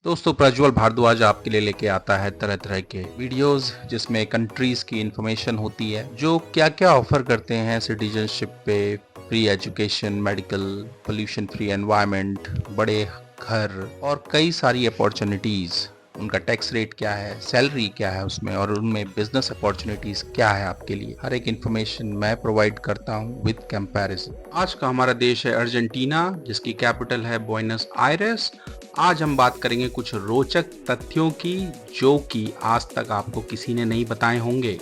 दोस्तों, प्रज्वल भारद्वाज आपके लिए लेके आता है तरह तरह के वीडियोस जिसमें कंट्रीज की इंफॉर्मेशन होती है, जो क्या क्या ऑफर करते हैं सिटीजनशिप पे, free education, medical, pollution free environment, बड़े घर और कई सारी अपॉर्चुनिटीज। उनका टैक्स रेट क्या है, सैलरी क्या है उसमें, और उनमें बिजनेस अपॉर्चुनिटीज क्या है आपके लिए, हर एक इन्फॉर्मेशन मैं प्रोवाइड करता हूँ विद कंपैरिजन। आज का हमारा देश है अर्जेंटीना, जिसकी कैपिटल है बुएनस आयरेस। आज हम बात करेंगे कुछ रोचक तथ्यों की, जो कि आज तक आपको किसी ने नहीं बताए होंगे।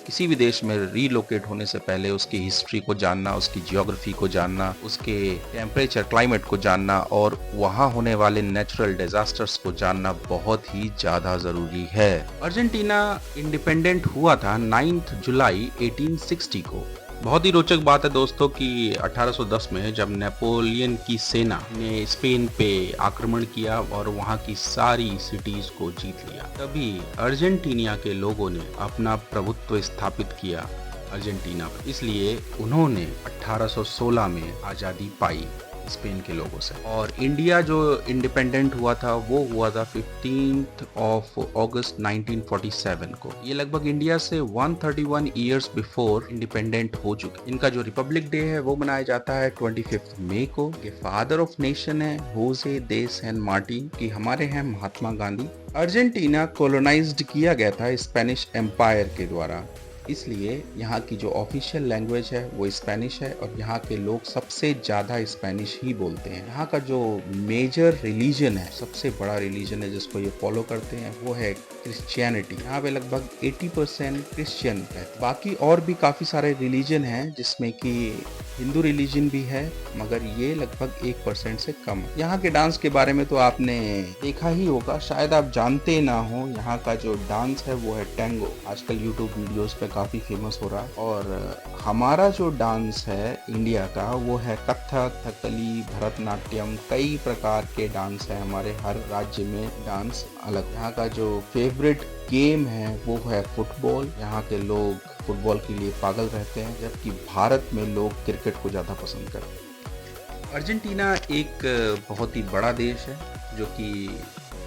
किसी भी देश में रीलोकेट होने से पहले उसकी हिस्ट्री को जानना, उसकी जियोग्राफी को जानना, उसके टेम्परेचर क्लाइमेट को जानना और वहाँ होने वाले नेचुरल डिजास्टर्स को जानना बहुत ही ज़्यादा ज़रूरी है। अर्जेंटीना इंडिपेंडेंट हुआ था 9 जुलाई 1860 को। बहुत ही रोचक बात है दोस्तों कि 1810 में जब नेपोलियन की सेना ने स्पेन पे आक्रमण किया और वहां की सारी सिटीज को जीत लिया, तभी अर्जेंटीना के लोगों ने अपना प्रभुत्व स्थापित किया अर्जेंटीना पर। इसलिए उन्होंने 1816 में आज़ादी पाई स्पेन के लोगों से। और इंडिया जो इंडिपेंडेंट हुआ था वो हुआ था 15 अगस्त 1947 को। ये लगभग इंडिया से 131 इयर्स बिफोर इंडिपेंडेंट हो चुके। इनका जो रिपब्लिक डे है वो मनाया जाता है 25 मई को। ये फादर ऑफ नेशन है होजे दे सैन मार्टिन, की हमारे हैं महात्मा गांधी। अर्जेंटीना कोलोनाइज्ड किया गया था स्पेनिश एम्पायर के द्वारा, इसलिए यहाँ की जो ऑफिशियल लैंग्वेज है वो स्पेनिश है और यहाँ के लोग सबसे ज़्यादा स्पेनिश ही बोलते हैं। यहाँ का जो मेजर रिलीजन है, सबसे बड़ा रिलीजन है जिसको ये फॉलो करते हैं, वो है क्रिश्चियनिटी। यहाँ पे लगभग 80% क्रिश्चियन है। बाकी और भी काफ़ी सारे रिलीजन हैं जिसमें कि हिंदू रिलीजन भी है, मगर ये लगभग 1% से कम है। यहाँ के डांस के बारे में तो आपने देखा ही होगा, शायद आप जानते ना हो। यहाँ का जो डांस है वो है टैंगो। आजकल यूट्यूब वीडियोस पे काफी फेमस हो रहा है। और हमारा जो डांस है इंडिया का वो है कथक, कथकली, भरतनाट्यम। कई प्रकार के डांस है हमारे, हर राज्य में डांस अलग। यहाँ का जो फेवरेट गेम है वो है फुटबॉल। यहाँ के लोग फुटबॉल के लिए पागल रहते हैं, जबकि भारत में लोग क्रिकेट को ज़्यादा पसंद करते हैं। अर्जेंटीना एक बहुत ही बड़ा देश है जो कि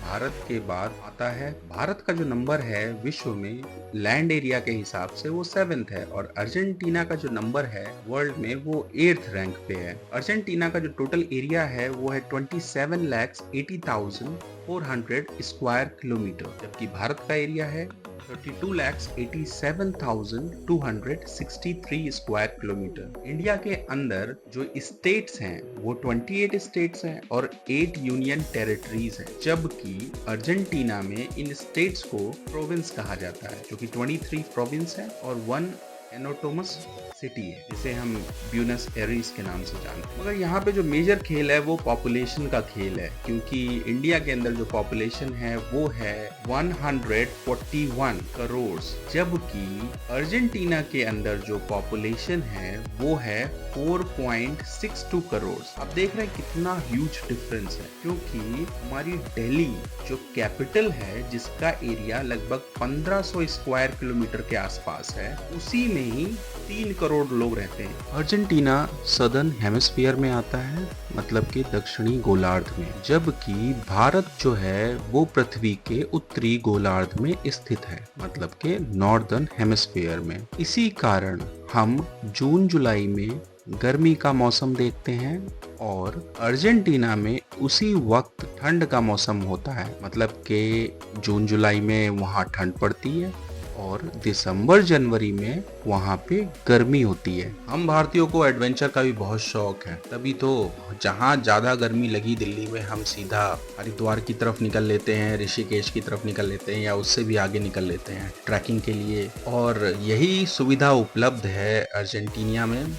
भारत के बाद आता है। भारत का जो नंबर है विश्व में लैंड एरिया के हिसाब से वो 7th है, और अर्जेंटीना का जो नंबर है वर्ल्ड में वो 8th रैंक पे है। अर्जेंटीना का जो टोटल एरिया है वो है 27,80,400 स्क्वायर किलोमीटर, जबकि भारत का एरिया है 32,87,263 स्क्वायर किलोमीटर। इंडिया के अंदर जो स्टेट्स हैं वो 28 स्टेट्स हैं और 8 यूनियन टेरिटरीज हैं, जबकि अर्जेंटीना में इन स्टेट्स को प्रोविंस कहा जाता है, जो कि 23 प्रोविंस है और 1 एनोटोमस सिटी है, जिसे हम ब्यूनस एयरिस के नाम से जानते हैं। मगर यहाँ पे जो मेजर खेल है वो पॉपुलेशन का खेल है, क्योंकि इंडिया के अंदर जो पॉपुलेशन है वो है 141 करोड़, जबकि अर्जेंटीना के अंदर जो पॉपुलेशन है वो है 4.62 करोड़। आप देख रहे हैं कितना ह्यूज डिफरेंस है, क्योंकि हमारी दिल्ली जो कैपिटल है, जिसका एरिया लगभग 1500 स्क्वायर किलोमीटर के आसपास है, उसी में ही 3 करोड़ लोग रहते हैं। अर्जेंटीना सदर्न हेमिस्फीयर में आता है, मतलब कि दक्षिणी गोलार्ध में, जबकि भारत जो है वो पृथ्वी के उत्तरी गोलार्ध में स्थित है, मतलब के नॉर्दर्न हेमिस्फीयर में। इसी कारण हम जून जुलाई में गर्मी का मौसम देखते हैं और अर्जेंटीना में उसी वक्त ठंड का मौसम होता है, मतलब कि जून जुलाई में वहाँ ठंड पड़ती है और दिसंबर जनवरी में वहाँ पे गर्मी होती है। हम भारतीयों को एडवेंचर का भी बहुत शौक है, तभी तो जहाँ ज़्यादा गर्मी लगी दिल्ली में, हम सीधा हरिद्वार की तरफ निकल लेते हैं, ऋषिकेश की तरफ निकल लेते हैं, या उससे भी आगे निकल लेते हैं ट्रैकिंग के लिए। और यही सुविधा उपलब्ध है अर्जेंटीना में,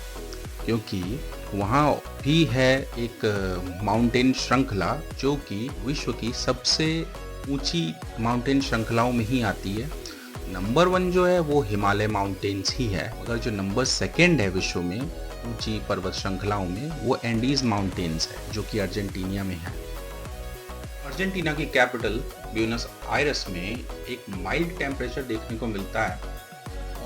क्योंकि वहाँ भी है एक माउंटेन श्रृंखला जो कि विश्व की सबसे ऊंची माउंटेन श्रृंखलाओं में ही आती है। नंबर 1 जो है वो हिमालय माउंटेन्स ही है, मगर जो नंबर 2 है विश्व में ऊंची पर्वत श्रृंखलाओं में, वो एंडीज माउंटेन्स है, जो कि अर्जेंटीना में है। अर्जेंटीना की कैपिटल ब्यूनस आयरेस में एक माइल्ड टेम्परेचर देखने को मिलता है,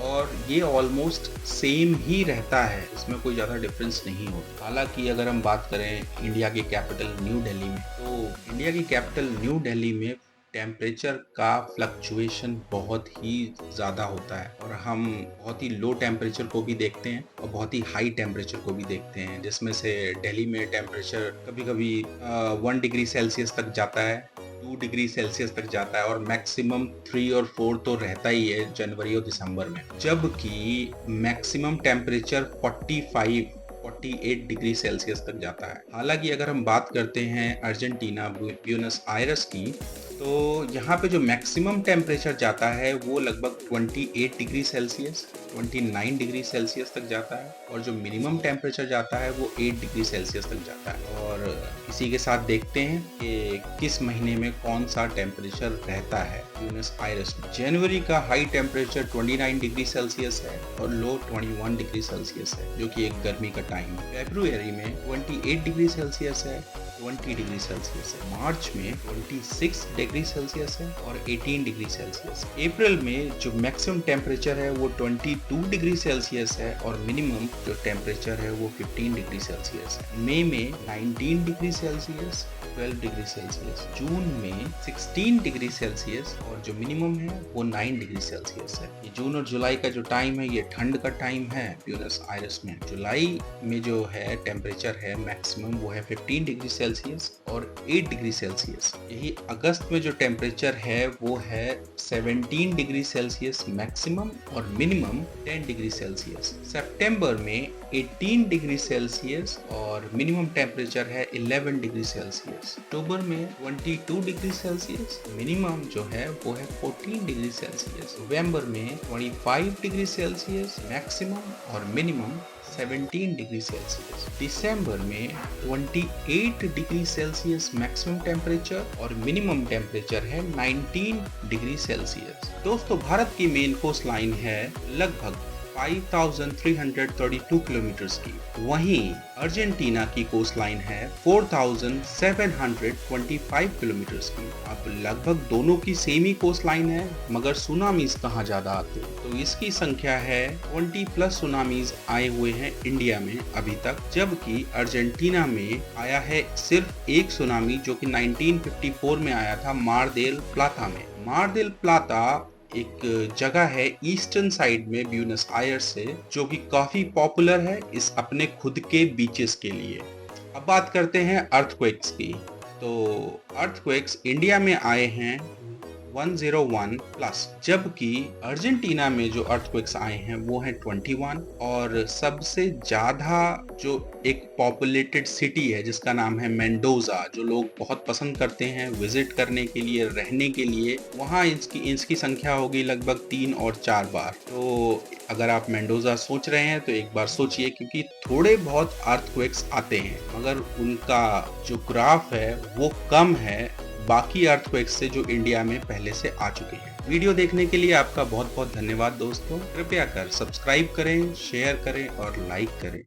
और ये ऑलमोस्ट सेम ही रहता है, इसमें कोई ज़्यादा डिफरेंस नहीं होता। हालांकि अगर हम बात करें इंडिया की कैपिटल न्यू दिल्ली में, तो इंडिया की कैपिटल न्यू दिल्ली में टेम्परेचर का फ्लक्चुएशन बहुत ही ज़्यादा होता है और हम बहुत ही लो टेम्परेचर को भी देखते हैं और बहुत ही हाई टेम्परेचर को भी देखते हैं, जिसमें से दिल्ली में टेम्परेचर कभी कभी 1 डिग्री सेल्सियस तक जाता है, 2 डिग्री सेल्सियस तक जाता है और मैक्सिमम 3 और 4 तो रहता ही है जनवरी और दिसंबर में, जबकि मैक्सिमम टेम्परेचर 48 डिग्री सेल्सियस तक जाता है। हालांकि अगर हम बात करते हैं अर्जेंटीना ब्यूनस आयरस की, तो यहाँ पे जो मैक्सिमम टेम्परेचर जाता है वो लगभग 28 डिग्री सेल्सियस 29 डिग्री सेल्सियस तक जाता है और जो मिनिमम टेम्परेचर जाता है वो 8 डिग्री सेल्सियस तक जाता है। और इसी के साथ देखते हैं कि किस महीने में कौन सा टेम्परेचर रहता है ब्यूनस आयरस में। जनवरी का हाई टेम्परेचर 29 डिग्री सेल्सियस है और लो 21 डिग्री सेल्सियस है, जो कि एक गर्मी का टाइम है। फरवरी में 28 डिग्री सेल्सियस है, 20 डिग्री सेल्सियस है। मार्च में 26 डिग्री सेल्सियस है और 18 डिग्री सेल्सियस। अप्रैल में जो मैक्सिमम टेम्परेचर है वो 22 डिग्री सेल्सियस है और मिनिमम जो टेम्परेचर है वो 15 डिग्री सेल्सियस है। मई में 19 डिग्री सेल्सियस, 12 डिग्री सेल्सियस। जून में 16 डिग्री सेल्सियस और जो मिनिमम है वो 9 डिग्री सेल्सियस है। ये जून और जुलाई का जो टाइम है ये ठंड का टाइम है ब्यूनस आयरस में। जुलाई में जो है टेम्परेचर है मैक्सिमम वो है 15 डिग्री सेल्सियस और 8 डिग्री सेल्सियस। यही अगस्त में जो टेम्परेचर है वो है 17 डिग्री सेल्सियस मैक्सिमम और मिनिमम 10 डिग्री सेल्सियस। सितंबर में 18 डिग्री सेल्सियस और मिनिमम टेम्परेचर है 11 डिग्री सेल्सियस। अक्टूबर में 22 डिग्री सेल्सियस, मिनिमम जो है वो है 14 डिग्री सेल्सियस। नवंबर में 25 डिग्री सेल्सियस मैक्सिमम और मिनिमम 17 डिग्री सेल्सियस। दिसंबर में 28 डिग्री सेल्सियस मैक्सिमम टेम्परेचर और मिनिमम टेम्परेचर है 19 डिग्री सेल्सियस। दोस्तों, भारत की मेन कोस्ट लाइन है लगभग 5,332 किलोमीटर्स की। वहीं अर्जेंटीना की कोस्ट लाइन है 4,725 किलोमीटर्स की। अब लगभग दोनों की सेम ही कोस्ट लाइन है, मगर सुनामीज कहाँ ज्यादा आते हैं, तो इसकी संख्या है 20+ सुनामीज आए हुए हैं इंडिया में अभी तक, जबकि अर्जेंटीना में आया है सिर्फ एक सुनामी जो कि 1954 में आया था मार देल प्लाता में। मार देल प्लाता एक जगह है ईस्टर्न साइड में ब्यूनस आयर्स से, जो कि काफी पॉपुलर है इस अपने खुद के बीचेस के लिए। अब बात करते हैं अर्थक्वेक्स की। तो अर्थक्वेक्स इंडिया में आए हैं 101+, जबकि अर्जेंटीना में जो अर्थक्वेक्स आए हैं वो हैं 21। और सबसे ज्यादा जो एक पॉपुलेटेड सिटी है जिसका नाम है मेंडोजा, जो लोग बहुत पसंद करते हैं विजिट करने के लिए, रहने के लिए, वहाँ इसकी संख्या होगी लगभग 3 और 4 बार। तो अगर आप मेंडोजा सोच रहे हैं तो एक बार सोचिए, क्योंकि थोड़े बहुत अर्थक्वेक्स आते हैं मगर उनका जो ग्राफ है वो कम है बाकी अर्थक्वेक्स से जो इंडिया में पहले से आ चुके हैं। वीडियो देखने के लिए आपका बहुत बहुत धन्यवाद दोस्तों। कृपया कर सब्सक्राइब करें, शेयर करें और लाइक करें।